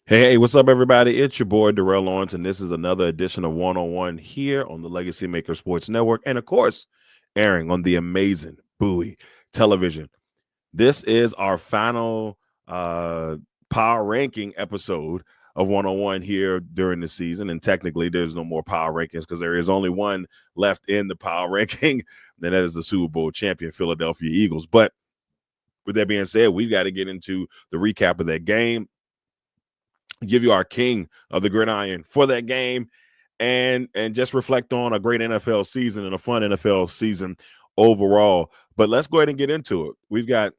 Hey, what's up, everybody? It's your boy, Darrell Owens, and this is another edition of One on One here on the Legacy Maker Sports Network, and of course, airing on the amazing Bowie Television. This is our final power ranking episode of One on One here during the season, and technically, there's no more power rankings because there is only one left in the power ranking, and that is the Super Bowl champion Philadelphia Eagles. But with that being said, we've got to get into the recap of that game, give you our king of the gridiron for that game, and just reflect on a great NFL season and a fun NFL season overall. But let's go ahead and get into it. We've got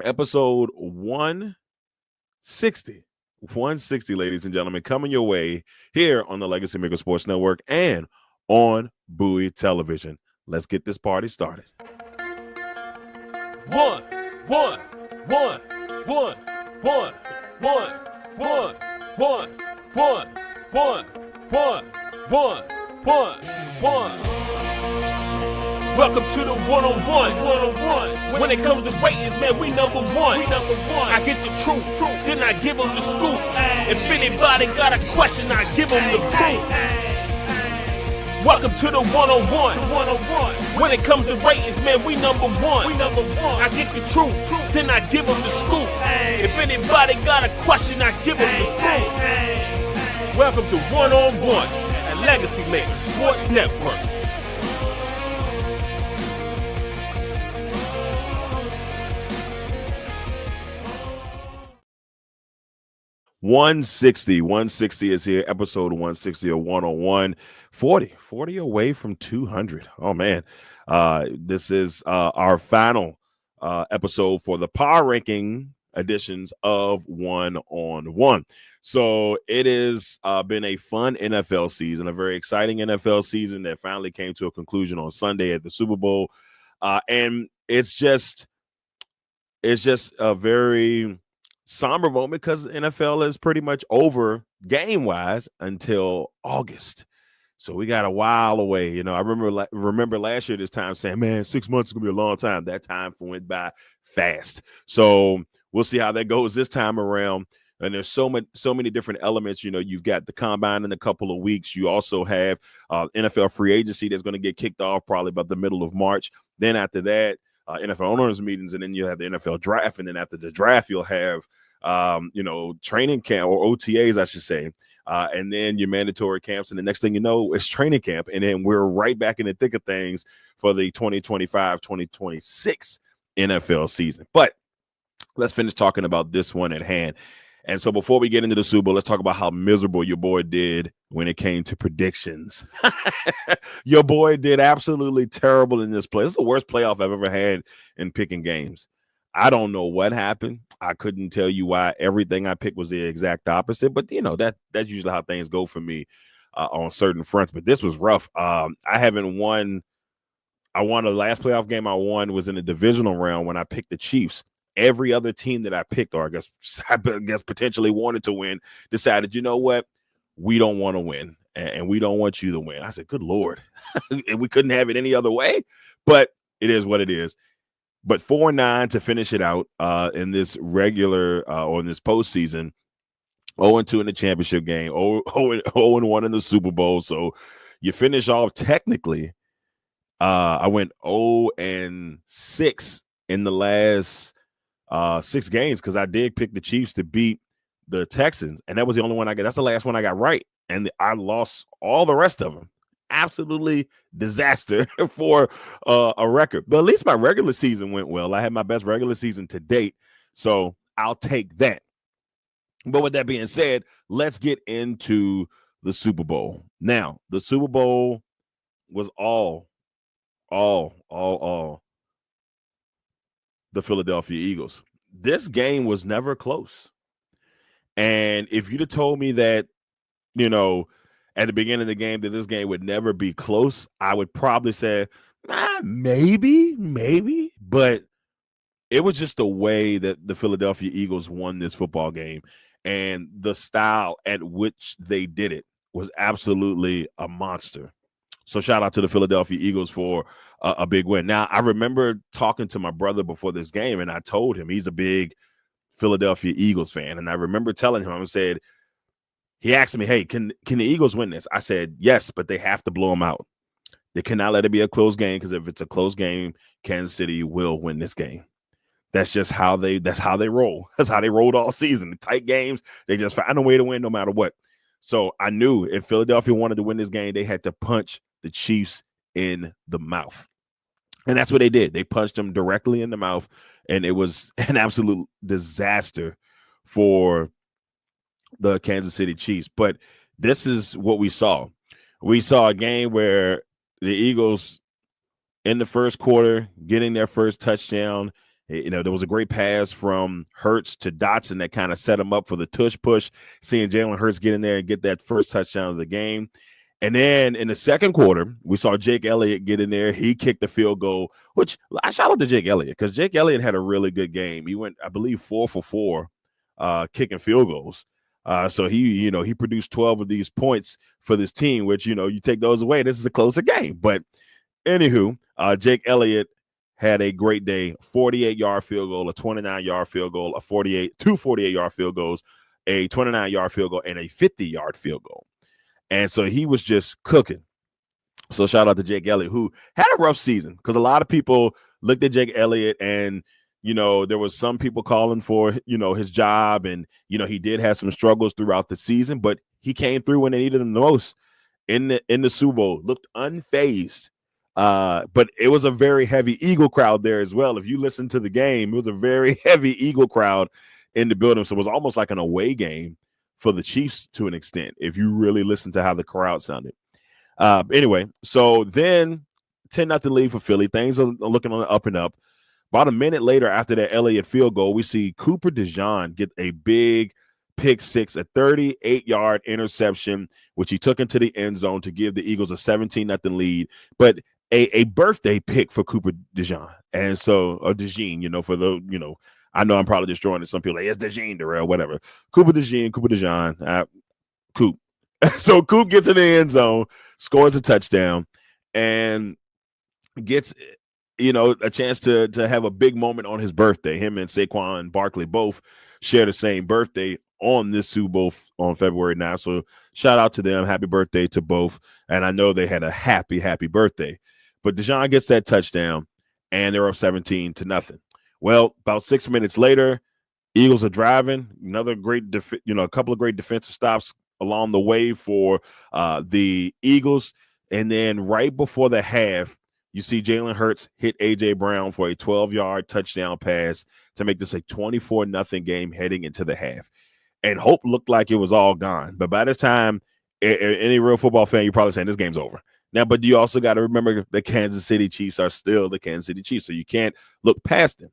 episode 160, ladies and gentlemen, coming your way here on the Legacy Maker Sports Network and on Bowie Television. Let's get this party started. One. Welcome to the one-on-one. When it comes to ratings, man, we number one. I get the truth, then I give them the scoop. If anybody got a question, I give them the proof. Welcome to the one-on-one. When it comes to ratings, man, we number one. I get the truth, then I give them the scoop. If anybody got a question, I give them the proof. Welcome to One-on-One at Legacy Maker Sports Network. One sixty is here, episode 160 of 101, 40 away from 200. Oh, man. This is our final episode for the power ranking editions of One on One. So it has been a fun NFL season, a very exciting NFL season that finally came to a conclusion on Sunday at the Super Bowl. And it's just a very somber moment because NFL is pretty much over game-wise until August. So we got a while away. You know, I remember last year this time saying, man, 6 months is going to be a long time. That time went by fast. So we'll see how that goes this time around. And there's so many different elements. You know, you've got the combine in a couple of weeks. You also have NFL free agency that's going to get kicked off probably about the middle of March. Then after that, NFL owners meetings, and then you have the NFL draft. And then after the draft, you'll have, training camp, or OTAs, I should say. And then your mandatory camps. And the next thing you know, it's training camp. And then we're right back in the thick of things for the 2025-2026 NFL season. But let's finish talking about this one at hand. And so before we get into the Super Bowl, let's talk about how miserable your boy did when it came to predictions. Your boy did absolutely terrible in this play. This is the worst playoff I've ever had in picking games. I don't know what happened. I couldn't tell you why. Everything I picked was the exact opposite. But, you know, that's usually how things go for me on certain fronts. But this was rough. I haven't won. I won the last playoff game I won was in the divisional round when I picked the Chiefs. Every other team that I picked, or I guess potentially wanted to win, decided, you know what, we don't want to win, and we don't want you to win. I said, good Lord. And we couldn't have it any other way, but it is what it is. But 4-9 to finish it out in this regular or in this postseason, 0-2 in the championship game, 0-1 in the Super Bowl. So you finish off technically. I went 0-6 in the last 6 games because I did pick the Chiefs to beat the Texans, and that was the only one I got. That's the last one I got right, and I lost all the rest of them. Absolutely disaster for a record. But at least my regular season went well. I had my best regular season to date, so I'll take that. But with that being said, let's get into the Super Bowl. Now, the Super Bowl was all the Philadelphia Eagles. This game was never close. And if you'd have told me that, you know, at the beginning of the game that this game would never be close, I would probably say, maybe. But it was just the way that the Philadelphia Eagles won this football game. And the style at which they did it was absolutely a monster. So shout out to the Philadelphia Eagles for a big win. Now, I remember talking to my brother before this game, and I told him he's a big Philadelphia Eagles fan. And I remember telling him, I said, he asked me, hey, can the Eagles win this? I said, yes, but they have to blow them out. They cannot let it be a close game, because if it's a close game, Kansas City will win this game. That's just how they roll. That's how they rolled all season. The tight games, they just find a way to win no matter what. So I knew if Philadelphia wanted to win this game, they had to punch the Chiefs in the mouth. And that's what they did. They punched them directly in the mouth, and it was an absolute disaster for the Kansas City Chiefs. But this is what we saw. We saw a game where the Eagles, in the first quarter, getting their first touchdown. There was a great pass from Hurts to Dotson that kind of set them up for the tush push, seeing Jalen Hurts get in there and get that first touchdown of the game. And then in the second quarter, we saw Jake Elliott get in there. He kicked the field goal, which I shout out to Jake Elliott, because Jake Elliott had a really good game. He went, I believe, 4 for 4 kicking field goals. So he produced 12 of these points for this team, which, you take those away, this is a closer game. But anywho, Jake Elliott had a great day. 48-yard field goal, a 29-yard field goal, two 48-yard field goals, a 29-yard field goal, and a 50-yard field goal. And so he was just cooking. So shout out to Jake Elliott, who had a rough season, because a lot of people looked at Jake Elliott and, there was some people calling for, his job. And, he did have some struggles throughout the season, but he came through when they needed him the most in the Super Bowl, looked unfazed. But it was a very heavy Eagle crowd there as well. If you listen to the game, it was a very heavy Eagle crowd in the building. So it was almost like an away game for the Chiefs to an extent, if you really listen to how the crowd sounded. Anyway, so then 10-0 lead for Philly. Things are looking on the up and up. About a minute later, after that Elliott field goal, we see Cooper DeJean get a big pick six, a 38-yard interception, which he took into the end zone to give the Eagles a 17-0 lead. But a birthday pick for Cooper DeJean. And so, or DeJean, for the, I know I'm probably destroying it. Some people are like, it's DeJean, Darrell, whatever. Cooper DeJean, Coop. So Coop gets in the end zone, scores a touchdown, and gets, a chance to have a big moment on his birthday. Him and Saquon Barkley both share the same birthday on this Super Bowl on February 9th. So shout out to them. Happy birthday to both. And I know they had a happy birthday. But DeJean gets that touchdown, and they're up 17-0. Well, about 6 minutes later, Eagles are driving. Another great, a couple of great defensive stops along the way for the Eagles. And then right before the half, you see Jalen Hurts hit A.J. Brown for a 12-yard touchdown pass to make this a 24-0 game heading into the half. And hope looked like it was all gone. But by this time, any real football fan, you're probably saying this game's over. Now, but you also got to remember the Kansas City Chiefs are still the Kansas City Chiefs, so you can't look past them.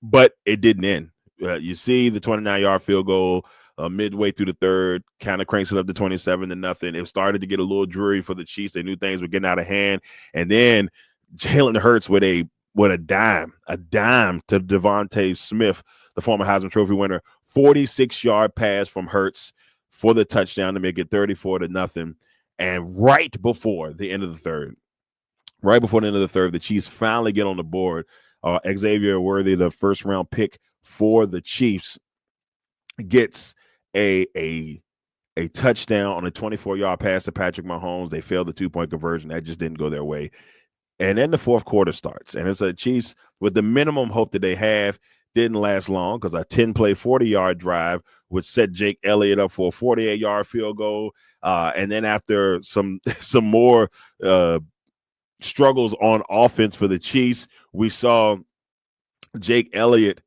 But it didn't end. You see the 29-yard field goal midway through the third, kind of cranks it up to 27-0. It started to get a little dreary for the Chiefs. They knew things were getting out of hand. And then Jalen Hurts with a dime to Devontae Smith, the former Heisman Trophy winner, 46-yard pass from Hurts for the touchdown to make it 34-0. And right before the end of the third, the Chiefs finally get on the board. Xavier Worthy, the first-round pick for the Chiefs, gets a touchdown on a 24-yard pass to Patrick Mahomes. They failed the two-point conversion. That just didn't go their way. And then the fourth quarter starts. And it's a Chiefs with the minimum hope that they have. Didn't last long, because a 10-play, 40-yard drive would set Jake Elliott up for a 48-yard field goal. And then after some more struggles on offense for the Chiefs, we saw Jake Elliott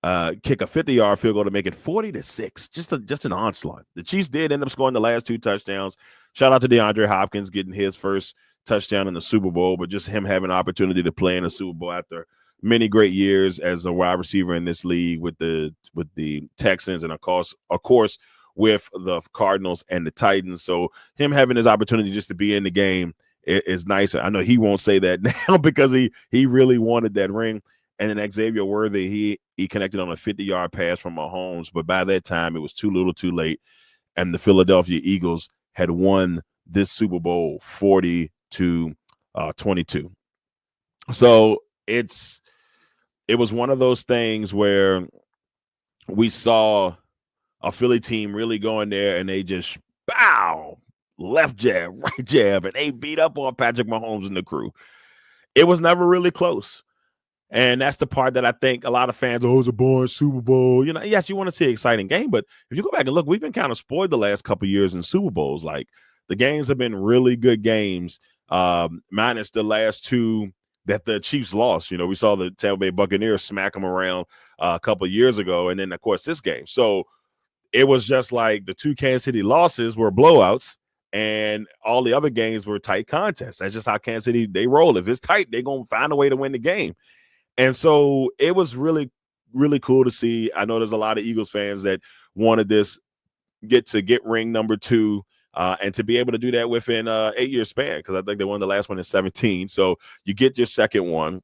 kick a 50-yard field goal to make it 40-6. Just an onslaught. The Chiefs did end up scoring the last two touchdowns. Shout out to DeAndre Hopkins getting his first touchdown in the Super Bowl, but just him having an opportunity to play in the Super Bowl after many great years as a wide receiver in this league with the Texans, and of course with the Cardinals and the Titans. So him having his opportunity just to be in the game is nice. I know he won't say that now because he really wanted that ring. And then Xavier Worthy, he connected on a 50-yard pass from Mahomes, but by that time it was too little too late, and the Philadelphia Eagles had won this Super Bowl 40-22. So it was one of those things where we saw a Philly team really go in there and they just left jab, right jab, and they beat up on Patrick Mahomes and the crew. It was never really close. And that's the part that I think a lot of fans, it's a boring Super Bowl. Yes, you want to see an exciting game, but if you go back and look, we've been kind of spoiled the last couple of years in Super Bowls. Like, the games have been really good games, minus the last two that the Chiefs lost. We saw the Tampa Bay Buccaneers smack them around a couple of years ago, and then, of course, this game. So it was just like the two Kansas City losses were blowouts, and all the other games were tight contests. That's just how Kansas City, they roll. If it's tight, they're going to find a way to win the game. And so it was really, really cool to see. I know there's a lot of Eagles fans that wanted this get ring number 2 and to be able to do that within 8-year span, because I think they won the last one in 17. So you get your second one,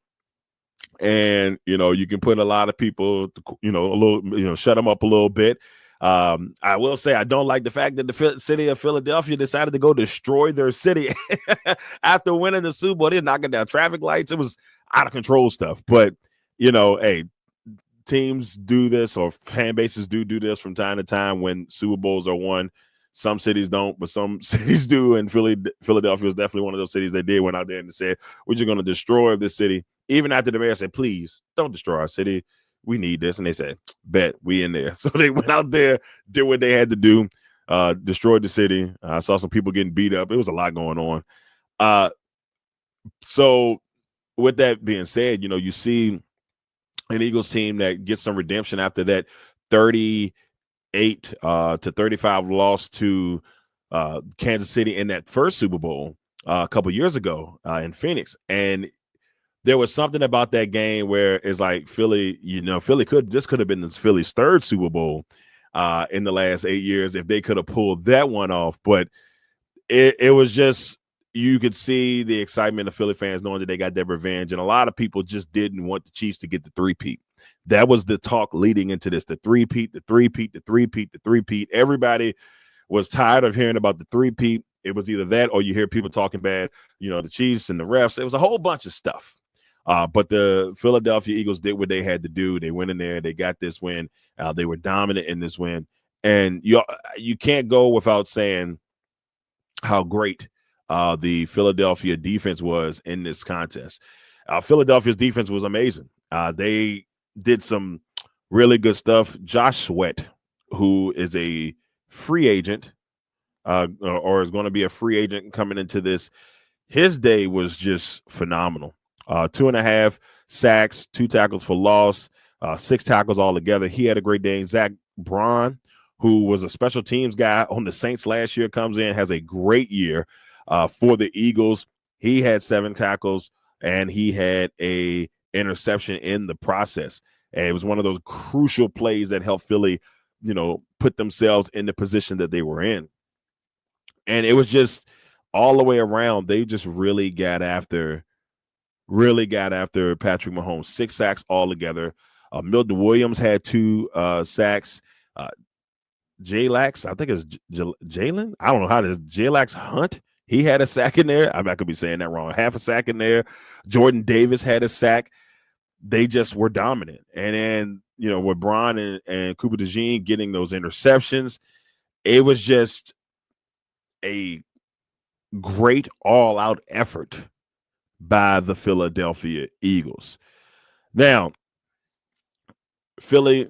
and, you can put a lot of people, a little, shut them up a little bit. I will say I don't like the fact that the city of Philadelphia decided to go destroy their city after winning the Super Bowl. They're knocking down traffic lights. It was out of control stuff. But, hey, teams do this, or fan bases do this from time to time when Super Bowls are won. Some cities don't, but some cities do. And Philadelphia was definitely one of those cities that did went out there and said, we're just going to destroy this city. Even after the mayor said, please don't destroy our city. We need this. And they said, bet, we in there. So they went out there, did what they had to do, destroyed the city. I saw some people getting beat up. It was a lot going on. So with that being said, you see an Eagles team that gets some redemption after that 38 to 35 loss to Kansas City in that first Super Bowl a couple years ago in Phoenix. And there was something about that game where it's like Philly, this could have been Philly's third Super Bowl in the last 8 years if they could have pulled that one off. But it was just, you could see the excitement of Philly fans knowing that they got their revenge. And a lot of people just didn't want the Chiefs to get the three-peat. That was the talk leading into this, the three-peat. Everybody was tired of hearing about the three-peat. It was either that or you hear people talking bad, the Chiefs and the refs. It was a whole bunch of stuff. But the Philadelphia Eagles did what they had to do. They went in there. They got this win. They were dominant in this win. And you can't go without saying how great the Philadelphia defense was in this contest. Philadelphia's defense was amazing. They did some really good stuff. Josh Sweat, who is a free agent or is going to be a free agent coming into this, his day was just phenomenal. 2.5 sacks, 2 tackles for loss, 6 tackles altogether. He had a great day. Zach Braun, who was a special teams guy on the Saints last year, comes in, has a great year for the Eagles. He had 7 tackles, and he had a interception in the process. And it was one of those crucial plays that helped Philly, put themselves in the position that they were in. And it was just all the way around. They just really got after Patrick Mahomes. 6 sacks altogether. Milton Williams had 2 sacks. J-Lax, I think it's Jalen. I don't know how it is. J-Lax Hunt, he had a sack in there. I could be saying that wrong. Half a sack in there. Jordan Davis had a sack. They just were dominant. And then, with Braun and Cooper DeJean getting those interceptions, it was just a great all-out effort by the Philadelphia Eagles. Now, Philly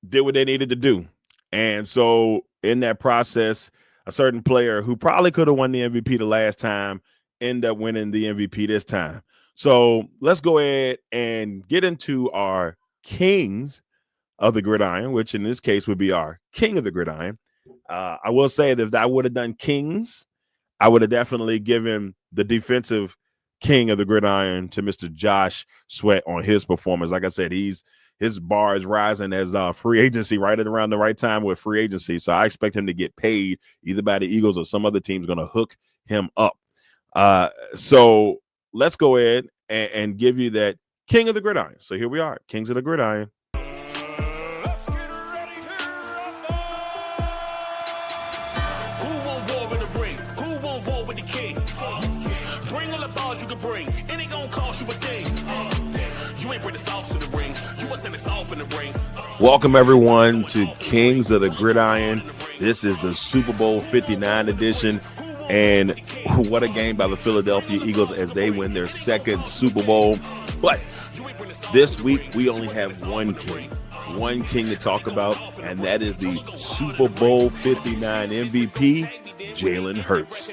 did what they needed to do. And so in that process, a certain player who probably could have won the MVP the last time ended up winning the MVP this time. So let's go ahead and get into our kings of the gridiron, which in this case would be our king of the gridiron. I will say that if I would have done kings, I would have definitely given the defensive king of the gridiron to Mr. Josh Sweat on his performance. Like I said, his bar is rising as free agency right at around the right time with free agency. So I expect him to get paid either by the Eagles or some other team's going to hook him up. So let's go ahead and give you that king of the gridiron. So here we are, kings of the gridiron. Bring all the balls you can bring. It ain't gonna cost you a thing. You ain't bring the sauce to the ring. You Welcome, everyone, to Kings of the Gridiron. This is the Super Bowl 59 edition. And what a game by the Philadelphia Eagles as they win their second Super Bowl. But this week, we only have one king to talk about, and that is the Super Bowl 59 MVP, Jalen Hurts.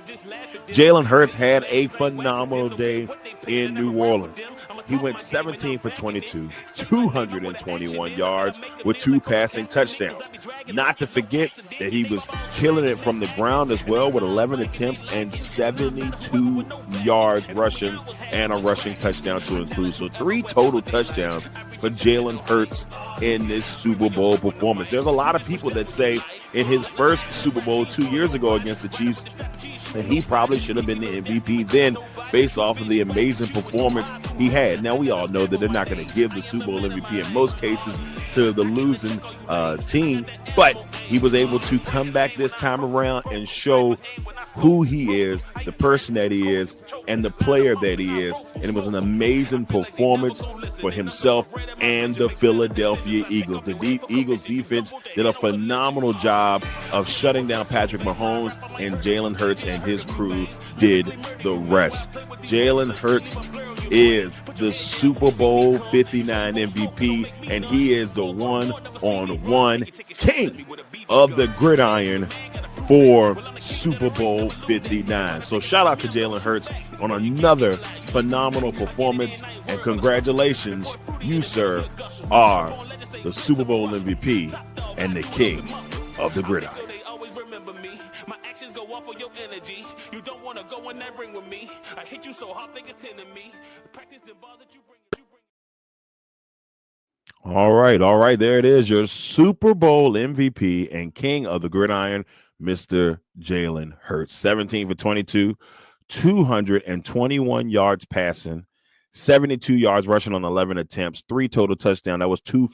Jalen Hurts had a phenomenal day in New Orleans. He went 17 for 22, 221 yards with 2 passing touchdowns. Not to forget that he was killing it from the ground as well with 11 attempts and 72 yards rushing and a rushing touchdown to include. So 3 total touchdowns for Jalen Hurts in this Super Bowl performance. There's a lot of people that say in his first Super Bowl 2 years ago against the Chiefs that he probably should have been the MVP then based off of the amazing performance he had. Now, we all know that they're not going to give the Super Bowl MVP in most cases to the losing team, but he was able to come back this time around and show who he is, the person that he is, and the player that he is. And it was an amazing performance for himself and the Philadelphia Eagles. The Eagles defense did a phenomenal job of shutting down Patrick Mahomes, and Jalen Hurts and his crew did the rest. Jalen Hurts is the Super Bowl 59 MVP, and he is the one-on-one king of the gridiron for Super Bowl 59. So shout out to Jalen Hurts on another phenomenal performance, and congratulations, you, sir, are the Super Bowl MVP and the king of the gridiron. My actions go off of your energy. You don't want to go in that ring with me. I hit you so hard, think it's 10 to me. Practice the ball that you bring. All right. There it is, your Super Bowl MVP and king of the gridiron, Mr. Jalen Hurts. 17 for 22, 221 yards passing, 72 yards rushing on 11 attempts, 3 total touchdowns. That was 2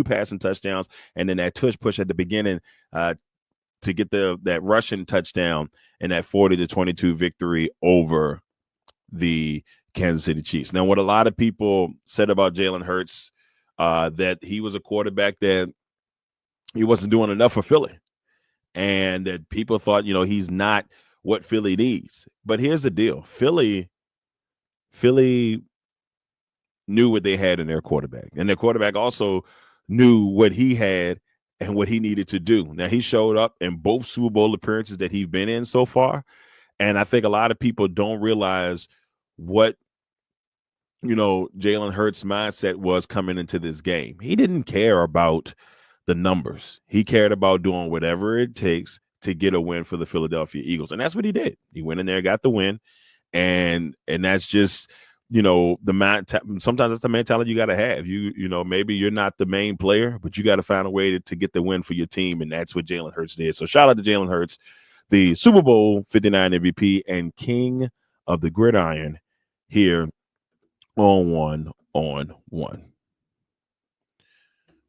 passing touchdowns, and then that tush push at the beginning to get that rushing touchdown and that 40-22 victory over the Kansas City Chiefs. Now, what a lot of people said about Jalen Hurts, that he was a quarterback that he wasn't doing enough for Philly, and that people thought, he's not what Philly needs. But here's the deal. Philly knew what they had in their quarterback, and their quarterback also knew what he had and what he needed to do. Now, he showed up in both Super Bowl appearances that he's been in so far, and I think a lot of people don't realize what Jalen Hurts' mindset was coming into this game. He didn't care about the numbers. He cared about doing whatever it takes to get a win for the Philadelphia Eagles, and that's what he did. He went in there, got the win, and that's just sometimes that's the mentality you got to have. Maybe you're not the main player, but you got to find a way to get the win for your team, and that's what Jalen Hurts did. So shout out to Jalen Hurts, the Super Bowl 59 MVP and king of the gridiron here on One on One.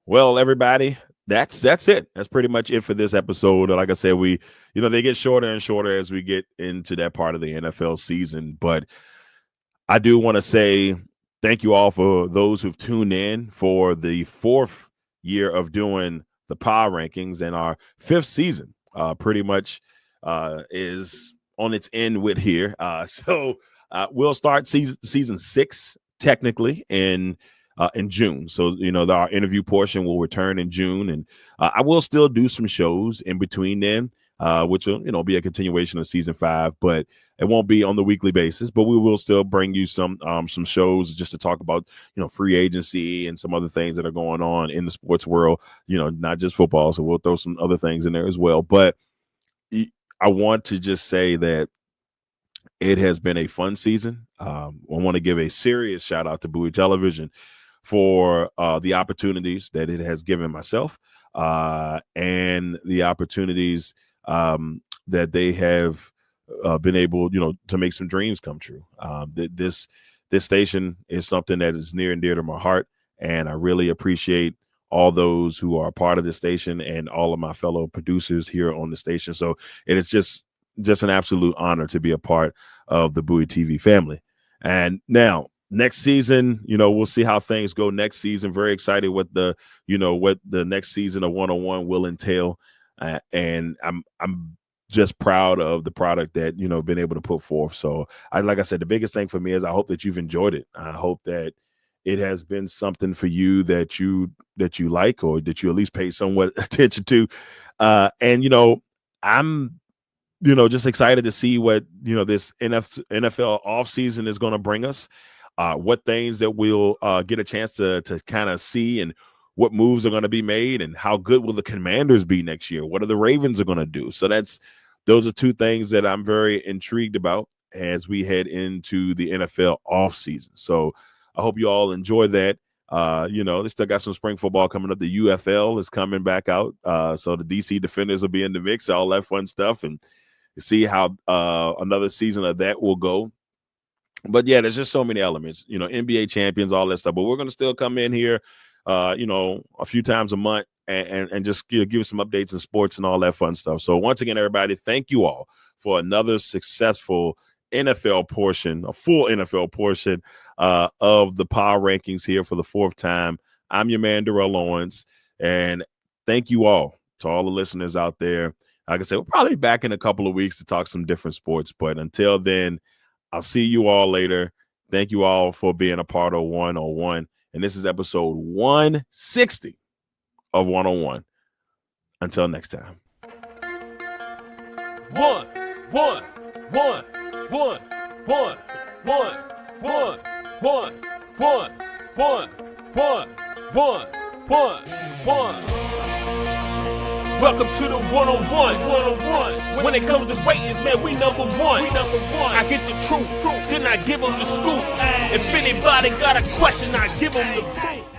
Well, everybody, that's it. That's pretty much it for this episode. Like I said, they get shorter and shorter as we get into that part of the NFL season, but I do want to say thank you all for those who've tuned in for the 4th year of doing the power rankings, and our 5th season pretty much is on its end with here. So we'll start season 6 technically in June. So, our interview portion will return in June, and I will still do some shows in between then, which will, be a continuation of season 5, but it won't be on the weekly basis, but we will still bring you some shows just to talk about, free agency and some other things that are going on in the sports world, not just football. So we'll throw some other things in there as well. But I want to just say that it has been a fun season. I want to give a serious shout out to Bowie Television for the opportunities that it has given myself and the opportunities that they have been able, to make some dreams come true. This station is something that is near and dear to my heart, and I really appreciate all those who are a part of this station and all of my fellow producers here on the station. So it is just an absolute honor to be a part of the Bowie TV family. And now next season, we'll see how things go next season. Very excited what the next season of 101 will entail. And I'm just proud of the product that, been able to put forth. So like I said, the biggest thing for me is I hope that you've enjoyed it. I hope that it has been something for you that you like, or that you at least pay somewhat attention to. And, I'm just excited to see what, this NFL offseason is going to bring us, what things that we'll get a chance to kind of see, and what moves are going to be made, and how good will the Commanders be next year? What are the Ravens are going to do? So those are two things that I'm very intrigued about as we head into the NFL offseason. So I hope you all enjoy that. They still got some spring football coming up. The UFL is coming back out. So the DC Defenders will be in the mix, all that fun stuff, and see how another season of that will go. But yeah, there's just so many elements, NBA champions, all that stuff. But we're going to still come in here, a few times a month and just give you some updates in sports and all that fun stuff. So once again, everybody, thank you all for another successful NFL portion, a full NFL portion of the Power Rankings here for the fourth time. I'm your man, Darrell Owens, and thank you all to all the listeners out there. Like I said, we'll probably be back in a couple of weeks to talk some different sports, but until then, I'll see you all later. Thank you all for being a part of 101, and this is episode 160 of 101. Until next time. One. Welcome to the 101. When it comes to ratings, man, we number one. I get the truth, then I give them the scoop. If anybody got a question, I give them the proof.